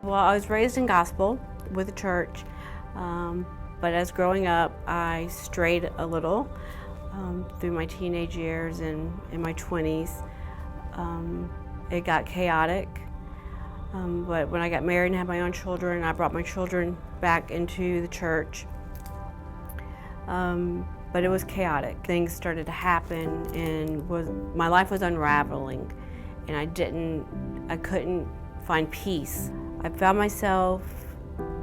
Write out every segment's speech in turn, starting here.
Well, I was raised in gospel with a church, but as growing up, I strayed a little through my teenage years and in my 20s. It got chaotic, but when I got married and had my own children, I brought my children back into the church. But it was chaotic. Things started to happen, and my life was unraveling, and I couldn't find peace. I found myself,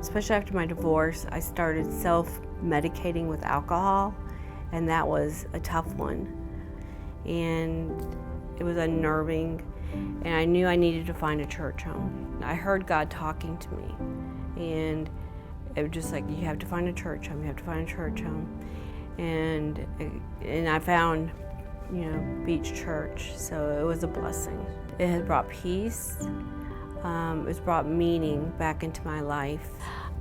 especially after my divorce, I started self-medicating with alcohol, and that was a tough one. And it was unnerving, and I knew I needed to find a church home. I heard God talking to me, and it was just like, you have to find a church home, you have to find a church home. And I found, Beach Church, so it was a blessing. It has brought peace. It's brought meaning back into my life.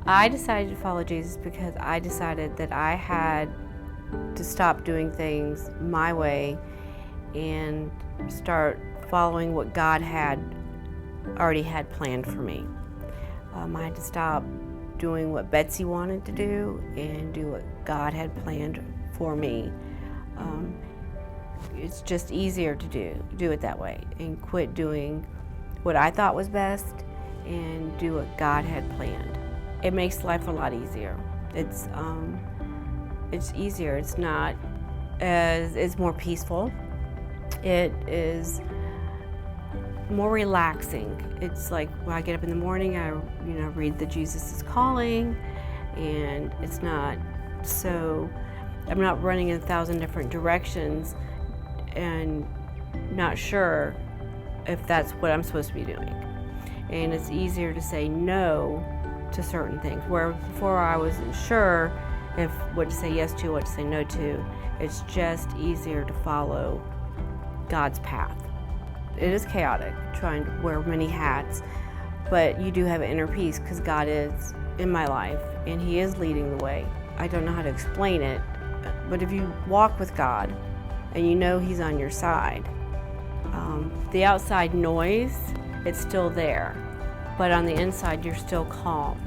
I decided to follow Jesus because I decided that I had to stop doing things my way and start following what God already had planned for me. I had to stop doing what Betsy wanted to do and do what God had planned for me. It's just easier to do it that way and quit doing what I thought was best and do what God had planned. It makes life a lot easier. It's easier. It's more peaceful. It is more relaxing. It's like when I get up in the morning, I read the Jesus is Calling, and it's not so, I'm not running in 1,000 different directions and not sure if that's what I'm supposed to be doing. And it's easier to say no to certain things, where before I wasn't sure if what to say yes to, what to say no to. It's just easier to follow God's path. It is chaotic trying to wear many hats, but you do have an inner peace because God is in my life and He is leading the way. I don't know how to explain it, but if you walk with God and you know He's on your side, the outside noise, it's still there, but on the inside you're still calm.